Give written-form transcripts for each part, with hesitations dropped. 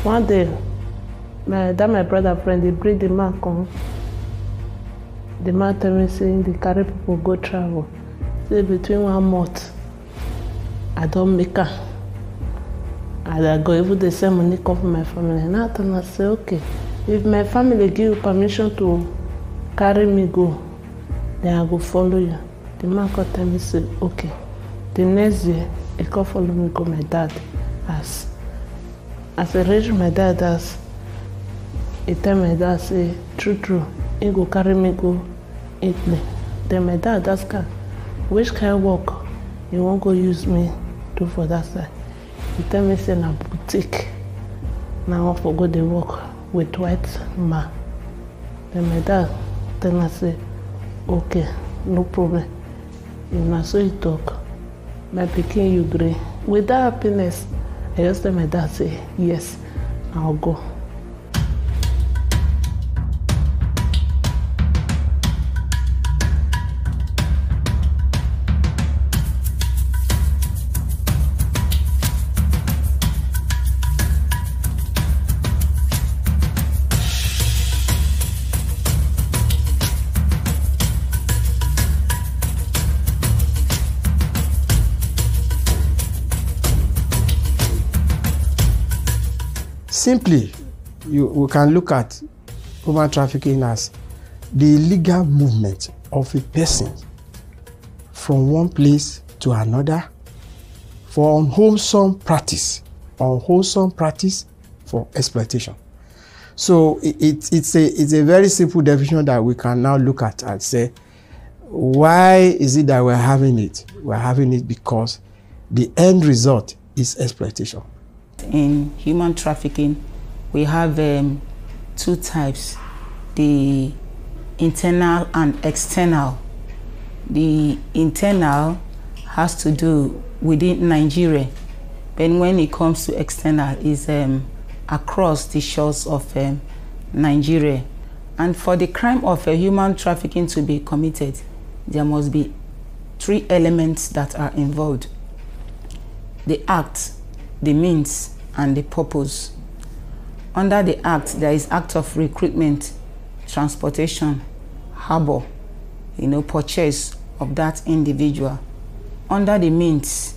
One day, my brother friend, they bring the man come. The man tell me saying they carry people go travel. Say between 1 month, I don't make her. And I go even the same money come for my family. And I tell her, say, okay, if my family give you permission to carry me go, then I go follow you. The man come tell me, say, okay. The next year, he come follow me go my dad house. As I reach my dad house, he tell my dad, say, true, he go carry me go Italy. Then my dad ask her, which kind of work you won't go use me do for that side? He tell me, say, na boutique. Now I want to go the work with white man. Then my dad tell me, say, okay, no problem. And so he talk. My pikin, you agree. With that happiness, I just tell my dad, say, yes, I'll go. Simply, we can look at human trafficking as the illegal movement of a person from one place to another for unwholesome practice for exploitation. So it's a very simple definition that we can now look at and say, why is it that we're having it? We're having it because the end result is exploitation. In human trafficking, we have 2 types, the internal and external. The internal has to do within Nigeria, but when it comes to external, is across the shores of Nigeria. And for the crime of human trafficking to be committed, there must be 3 elements that are involved: the act, the means, and the purpose. Under the act, there is act of recruitment, transportation, harbor, purchase of that individual. Under the means,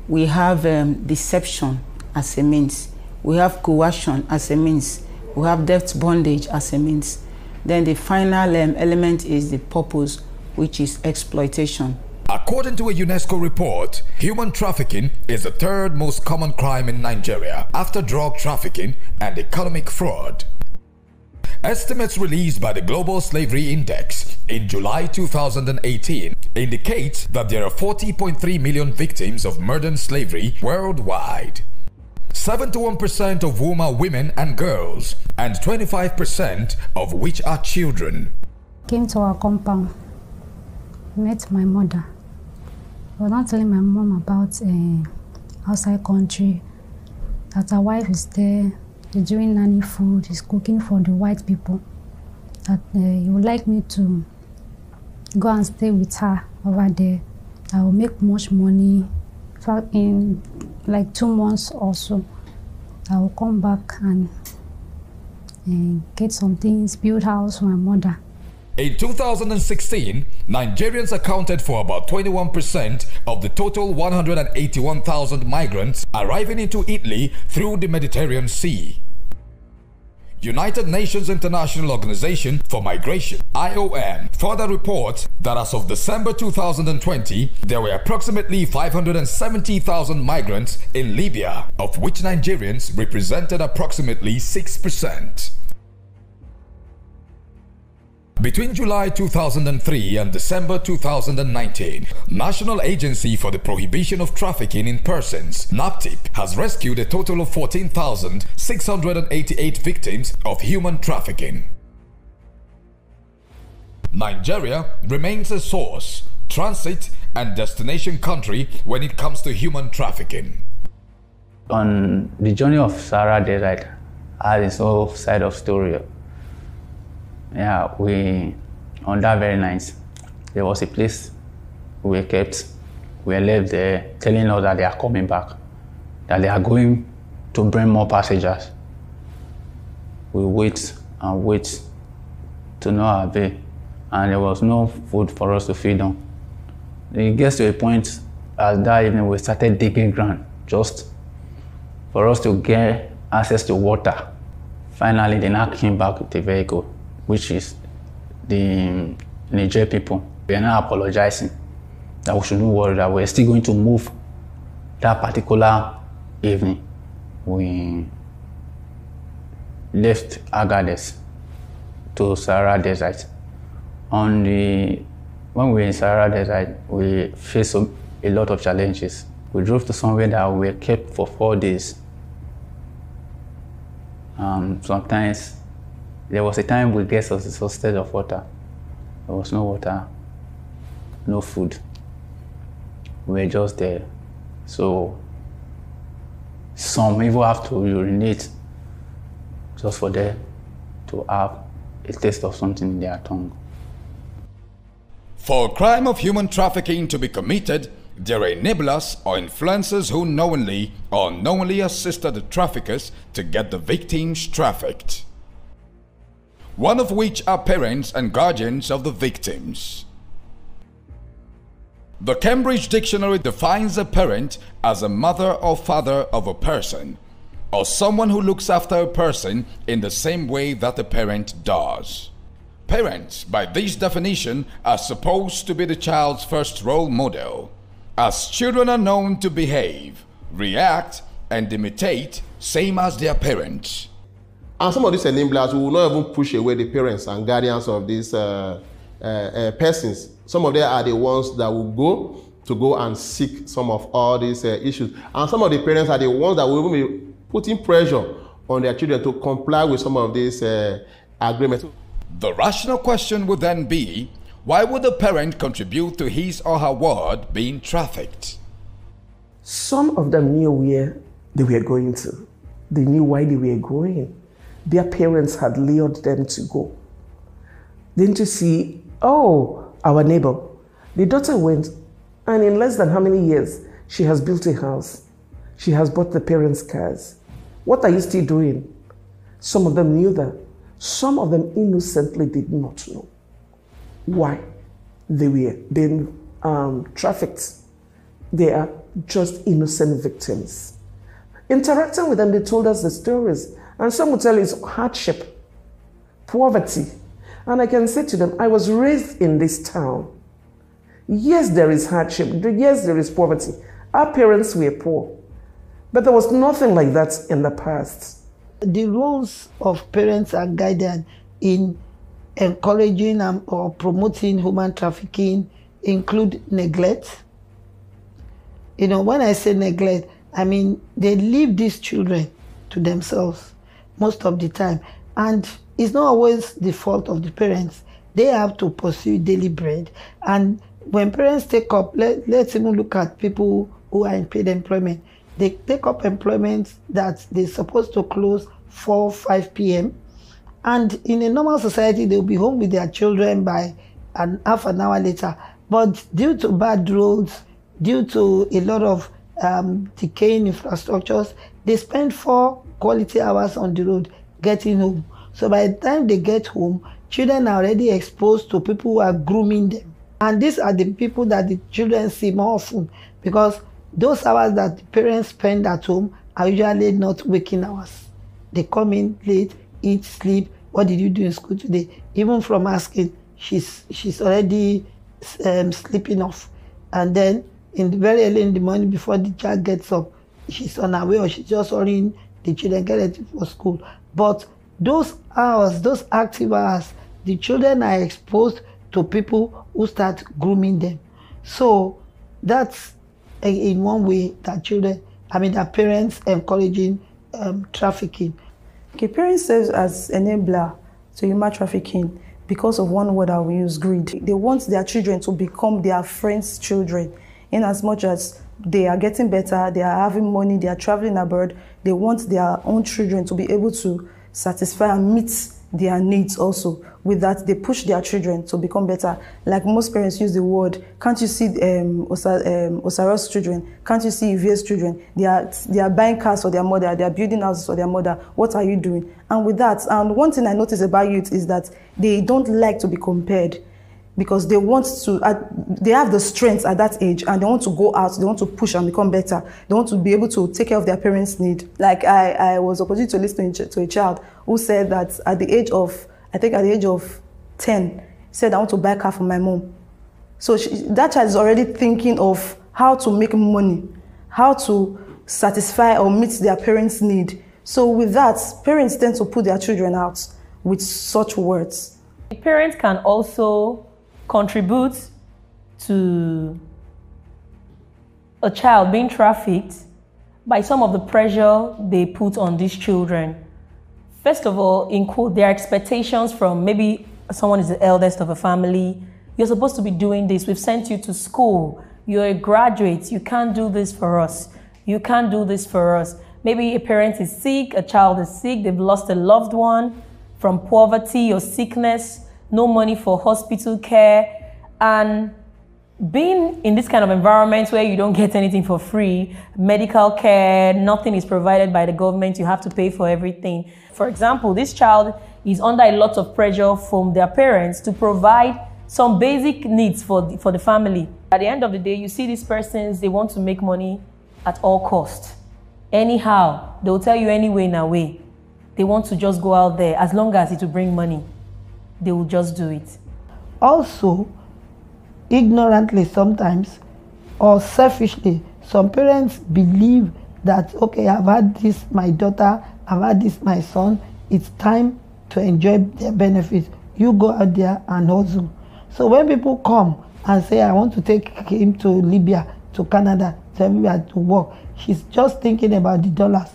we have deception as a means. We have coercion as a means. We have debt bondage as a means. Then the final element is the purpose, which is exploitation. According to a UNESCO report, human trafficking is the 3rd most common crime in Nigeria after drug trafficking and economic fraud. Estimates released by the Global Slavery Index in July 2018 indicate that there are 40.3 million victims of modern slavery worldwide. 71% of whom are women and girls, and 25% of which are children. Came to our compound, met my mother. I was not telling my mom about outside country, that her wife is there, she's doing nanny food, she's cooking for the white people, that he would like me to go and stay with her over there. I will make much money. In like 2 months or so, I will come back and get some things, build house for my mother. In 2016, Nigerians accounted for about 21% of the total 181,000 migrants arriving into Italy through the Mediterranean Sea. United Nations International Organization for Migration, IOM, further reports that as of December 2020, there were approximately 570,000 migrants in Libya, of which Nigerians represented approximately 6%. Between July 2003 and December 2019, National Agency for the Prohibition of Trafficking in Persons, NAPTIP, has rescued a total of 14,688 victims of human trafficking. Nigeria remains a source, transit, and destination country when it comes to human trafficking. On the journey of Sahara Desert, I had this whole side of story. Yeah, on that very night, there was a place we were kept. We were left there telling us that they are coming back, that they are going to bring more passengers. We wait and wait to no avail, and there was no food for us to feed on. It gets to a point as that evening we started digging ground just for us to get access to water. Finally, they now came back with the vehicle, which is the Niger people. We are now apologizing that we shouldn't worry, that we're still going to move that particular evening. We left Agadez to Sahara Desert. When we were in Sahara Desert, we faced a lot of challenges. We drove to somewhere that we were kept for 4 days. Sometimes there was a time we get exhausted of water. There was no water, no food. We were just there. So some even have to urinate just for them to have a taste of something in their tongue. For a crime of human trafficking to be committed, there are enablers or influencers who knowingly or unknowingly assisted the traffickers to get the victims trafficked. One of which are parents and guardians of the victims. The Cambridge Dictionary defines a parent as a mother or father of a person, or someone who looks after a person in the same way that a parent does. Parents, by this definition, are supposed to be the child's first role model, as children are known to behave, react, and imitate same as their parents. And some of these enablers will not even push away the parents and guardians of these persons. Some of them are the ones that will go and seek some of all these issues. And some of the parents are the ones that will even be putting pressure on their children to comply with some of these agreements. The rational question would then be, why would a parent contribute to his or her ward being trafficked? Some of them knew where they were going to. They knew why they were going. Their parents had lured them to go. Then to see, oh, our neighbor, the daughter went, and in less than how many years, she has built a house. She has bought the parents' cars. What are you still doing? Some of them knew that. Some of them innocently did not know why they were being trafficked. They are just innocent victims. Interacting with them, they told us the stories. And some will tell you it's hardship, poverty. And I can say to them, I was raised in this town. Yes, there is hardship. Yes, there is poverty. Our parents were poor. But there was nothing like that in the past. The roles of parents and guardians in encouraging or promoting human trafficking include neglect. You know, when I say neglect, I mean they leave these children to themselves most of the time. And it's not always the fault of the parents. They have to pursue daily bread. And when parents take up, let's even look at people who are in paid employment. They take up employment that they're supposed to close 4, 5 p.m. And in a normal society, they'll be home with their children by half an hour later. But due to bad roads, due to a lot of decaying infrastructures, they spend 4 quality hours on the road getting home. So by the time they get home, children are already exposed to people who are grooming them. And these are the people that the children see more often, because those hours that the parents spend at home are usually not waking hours. They come in late, eat, sleep. What did you do in school today? Even from asking, she's already sleeping off. And then very early in the morning, before the child gets up, she's on her way, or she's just hurrying the children get ready for school. But those hours, those active hours, the children are exposed to people who start grooming them. So that's in one way that that parents encouraging trafficking. Okay, parents serve as enabler to human trafficking because of one word I will use, greed. They want their children to become their friends' children, in as much as they are getting better, they are having money, they are traveling abroad. They want their own children to be able to satisfy and meet their needs also. With that, they push their children to become better. Like most parents use the word, can't you see Osaro's children? Can't you see Ivie's children? They are buying cars for their mother. They are building houses for their mother. What are you doing? And with that, and one thing I notice about youth is that they don't like to be compared, because they want to, they have the strength at that age, and they want to go out, they want to push and become better. They want to be able to take care of their parents' need. Like I was opportunity to listen to a child who said that at the age of, I think at the age of 10, said, I want to buy a car for my mom. So that child is already thinking of how to make money, how to satisfy or meet their parents' need. So with that, parents tend to put their children out with such words. Parents can also contribute to a child being trafficked by some of the pressure they put on these children. First of all, include their expectations from maybe someone is the eldest of a family. You're supposed to be doing this. We've sent you to school. You're a graduate. You can't do this for us. You can't do this for us. Maybe a parent is sick, a child is sick, they've lost a loved one from poverty or sickness, no money for hospital care. And being in this kind of environment where you don't get anything for free, medical care, nothing is provided by the government, you have to pay for everything. For example, this child is under a lot of pressure from their parents to provide some basic needs for the family. At the end of the day, you see these persons, they want to make money at all costs. Anyhow, they'll tell you anyway in a way. They want to just go out there, as long as it will bring money, they will just do it. Also, ignorantly sometimes, or selfishly, some parents believe that, okay, I've had this, my daughter, I've had this, my son, it's time to enjoy their benefits. You go out there and hustle. So when people come and say, I want to take him to Libya, to Canada, to everywhere to work, she's just thinking about the dollars.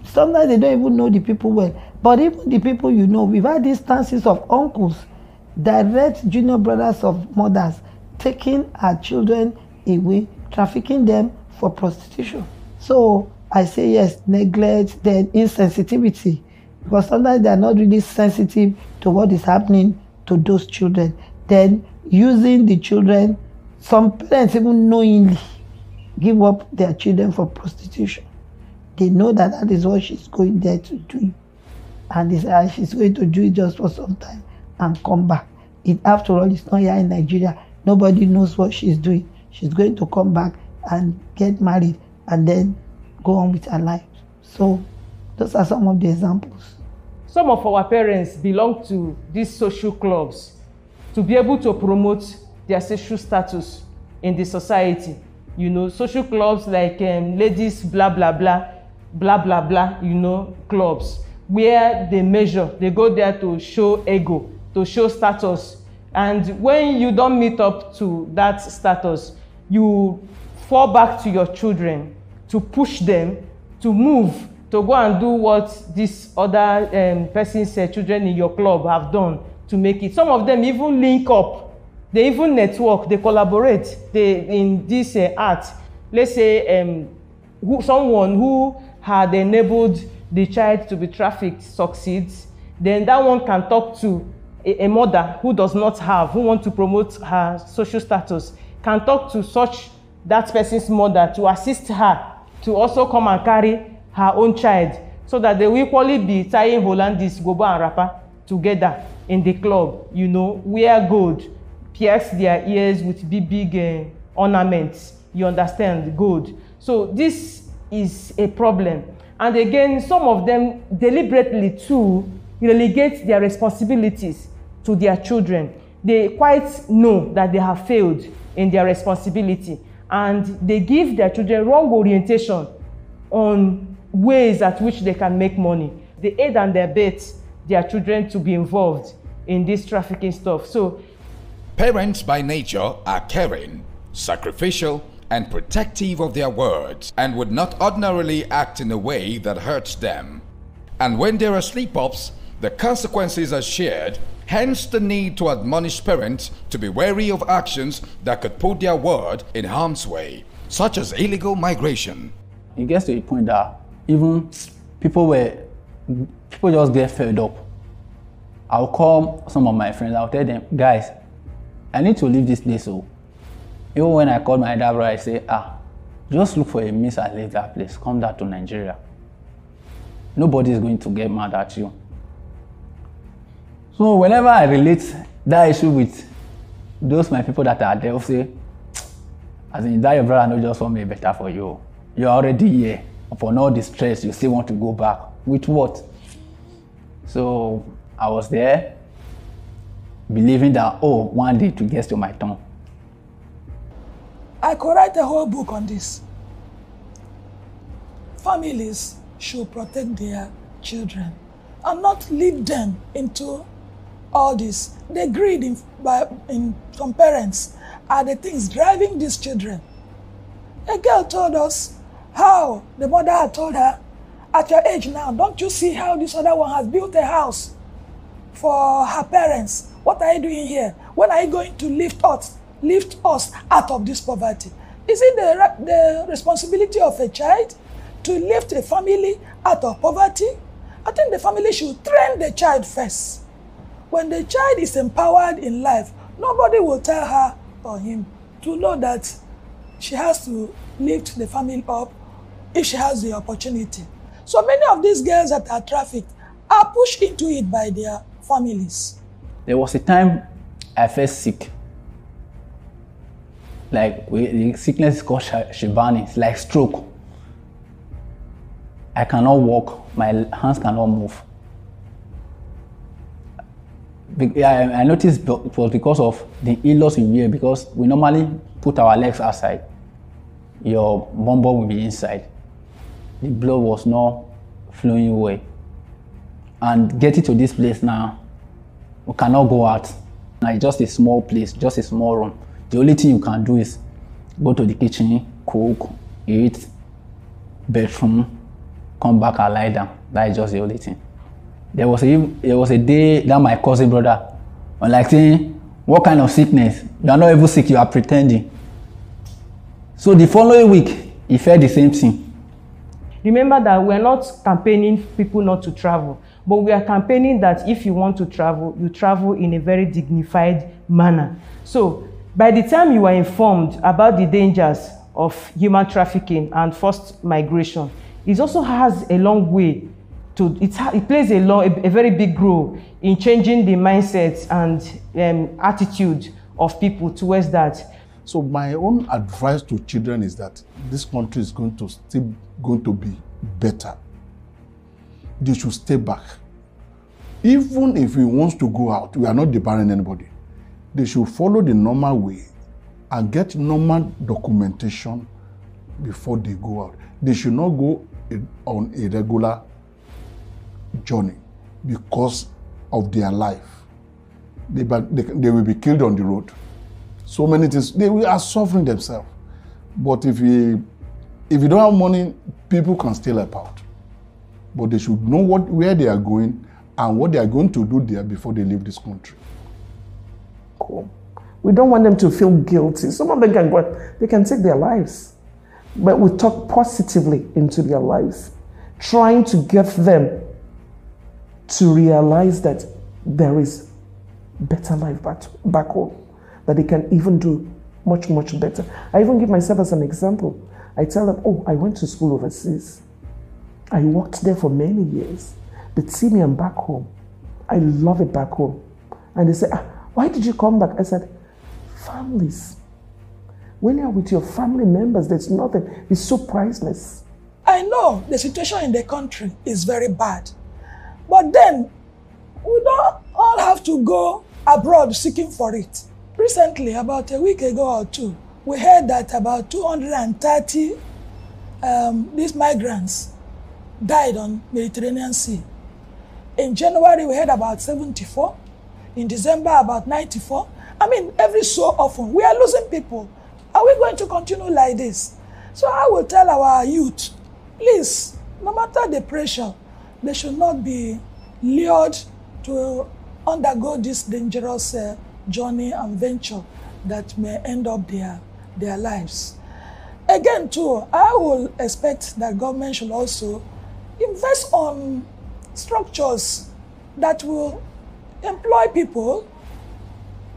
Sometimes they don't even know the people well. But even the people you know, we've had instances of uncles, direct junior brothers of mothers, taking our children away, trafficking them for prostitution. So I say yes, neglect, then insensitivity, because sometimes they are not really sensitive to what is happening to those children. Then using the children, some parents even knowingly give up their children for prostitution. They know that that is what she's going there to do. And she's going to do it just for some time and come back. After all, it's not here in Nigeria. Nobody knows what she's doing. She's going to come back and get married and then go on with her life. So those are some of the examples. Some of our parents belong to these social clubs to be able to promote their social status in the society. You know, social clubs like ladies blah blah blah, blah blah blah, you know, clubs where they measure, they go there to show ego, to show status. And when you don't meet up to that status, you fall back to your children to push them to move, to go and do what these other person's children in your club have done to make it. Some of them even link up, they even network, they collaborate in this art. Let's say someone who had enabled the child to be trafficked succeeds, then that one can talk to a mother who does not have, who wants to promote her social status, can talk to that person's mother to assist her to also come and carry her own child, so that they will equally be tying Hollandis, Gobo and Rapper together in the club, you know, wear gold, pierce their ears with big ornaments, you understand, gold. So this is a problem. And again, some of them deliberately too relegate their responsibilities to their children. They quite know that they have failed in their responsibility, and they give their children wrong orientation on ways at which they can make money. They aid and abet their children to be involved in this trafficking stuff. So parents by nature are caring, sacrificial, and protective of their words, and would not ordinarily act in a way that hurts them. And when there are slip-ups, the consequences are shared, hence the need to admonish parents to be wary of actions that could put their word in harm's way, such as illegal migration. It gets to a point that even people just get fed up. I'll call some of my friends. I'll tell them, guys, I need to leave this place. So even when I called my dad, I say, just look for a means and leave that place. Come down to Nigeria. Nobody is going to get mad at you. So whenever I relate that issue with those my people that are there, they'll say, as in that your brother no just want me better for you. You're already here. For all the stress, you still want to go back. With what? So I was there, believing that, one day to get to my tongue. I could write a whole book on this. Families should protect their children and not lead them into all this. The greed in some parents are the things driving these children. A girl told us how the mother had told her, at your age now, don't you see how this other one has built a house for her parents? What are you doing here? When are you going to lift us out of this poverty? Is it the responsibility of a child to lift a family out of poverty? I think the family should train the child first. When the child is empowered in life, nobody will tell her or him to know that she has to lift the family up if she has the opportunity. So many of these girls that are trafficked are pushed into it by their families. There was a time I felt sick. Like, the sickness is called Shibani. It's like stroke. I cannot walk. My hands cannot move. I noticed it was because of the in-laws we wear, because we normally put our legs outside. Your bumble will be inside. The blood was not flowing away. And getting to this place now, we cannot go out. Like, just a small place, just a small room. The only thing you can do is go to the kitchen, cook, eat, bedroom, come back and lie down. That is just the only thing. There was a day that my cousin brother was like saying, what kind of sickness? You are not even sick, you are pretending. So the following week, he felt the same thing. Remember that we are not campaigning people not to travel, but we are campaigning that if you want to travel, you travel in a very dignified manner. So by the time you are informed about the dangers of human trafficking and forced migration, it also has a long way to, it plays a very big role in changing the mindset and attitude of people towards that. So my own advice to children is that this country is still going to be better. They should stay back. Even if we want to go out, we are not debarring anybody. They should follow the normal way and get normal documentation before they go out. They should not go on a regular journey because of their life. They will be killed on the road. So many things, they are suffering themselves. But if you don't have money, people can still help out. But they should know where they are going and what they are going to do there before they leave this country. Cool. We don't want them to feel guilty. Some of them can go, they can take their lives. But we talk positively into their lives, trying to get them to realize that there is better life back home, that they can even do much, much better. I even give myself as an example. I tell them, oh, I went to school overseas. I worked there for many years. But see me, I'm back home. I love it back home. And they say, why did you come back? I said, families. When you're with your family members, there's nothing. It's so priceless. I know the situation in the country is very bad. But then, we don't all have to go abroad seeking for it. Recently, about a week ago or two, we heard that about 230 these migrants died on Mediterranean Sea. In January, we heard about 74. In December, about 94. I mean, every so often, we are losing people. Are we going to continue like this? So I will tell our youth, please, no matter the pressure, they should not be lured to undergo this dangerous journey and venture that may end up their lives. Again, too, I will expect that government should also invest on structures that will employ people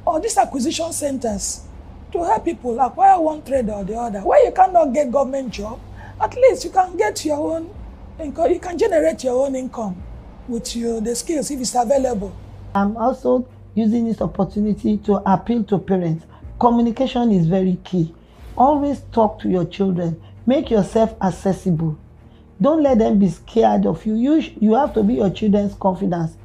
or these acquisition centers to help people acquire one trade or the other. Where you cannot get government job, at least you can get your own income. You can generate your own income with the skills if it's available. I'm also using this opportunity to appeal to parents. Communication is very key. Always talk to your children. Make yourself accessible. Don't let them be scared of you. You have to be your children's confidence.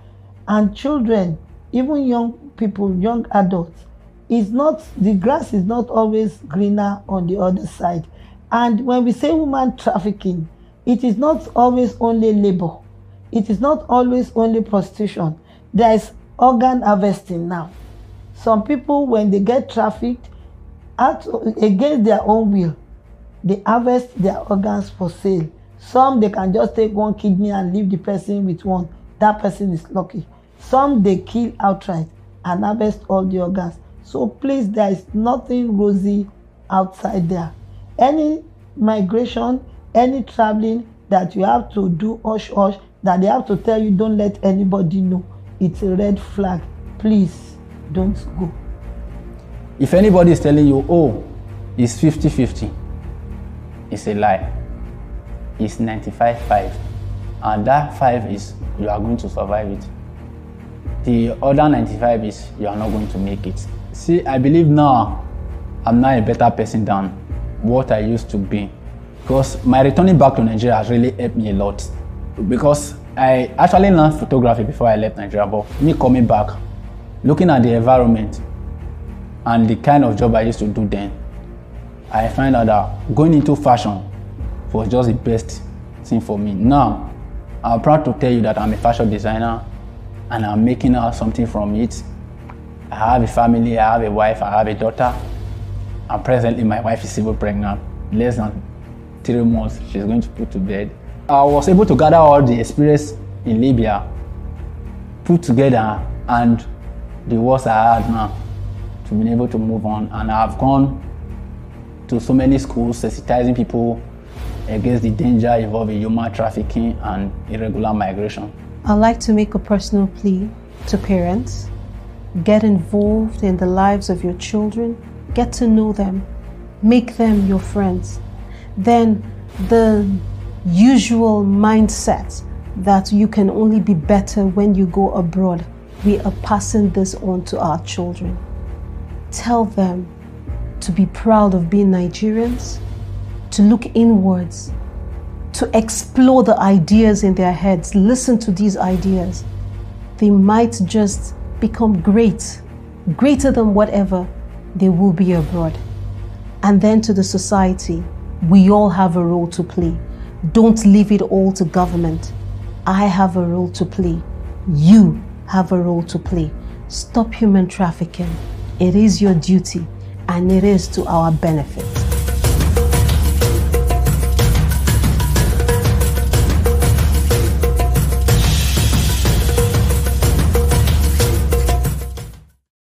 And children, even young people, young adults, the grass is not always greener on the other side. And when we say woman trafficking, it is not always only labor. It is not always only prostitution. There is organ harvesting now. Some people, when they get trafficked, against their own will, they harvest their organs for sale. Some, they can just take one kidney and leave the person with one. That person is lucky. Some, they kill outright and harvest all the organs. So please, there is nothing rosy outside there. Any migration, any traveling that you have to do hush-hush, that they have to tell you, don't let anybody know, it's a red flag. Please, don't go. If anybody is telling you, oh, it's 50-50, it's a lie. It's 95-5. And that 5 is you are going to survive it. The other 95 is you are not going to make it. See, I believe now I'm not a better person than what I used to be. Because my returning back to Nigeria has really helped me a lot. Because I actually learned photography before I left Nigeria, but me coming back, looking at the environment and the kind of job I used to do then, I find out that going into fashion was just the best thing for me. Now, I'm proud to tell you that I'm a fashion designer and I'm making out something from it. I have a family, I have a wife, I have a daughter, and presently my wife is even pregnant. Less than 3 months, she's going to put to bed. I was able to gather all the experience in Libya, put together, and the works I had now to be able to move on. And I've gone to so many schools sensitizing people against the danger involved in human trafficking and irregular migration. I'd like to make a personal plea to parents. Get involved in the lives of your children. Get to know them. Make them your friends. Then the usual mindset that you can only be better when you go abroad, we are passing this on to our children. Tell them to be proud of being Nigerians, to look inwards, to explore the ideas in their heads, listen to these ideas. They might just become greater than whatever they will be abroad. And then to the society, we all have a role to play. Don't leave it all to government. I have a role to play. You have a role to play. Stop human trafficking. It is your duty and it is to our benefit.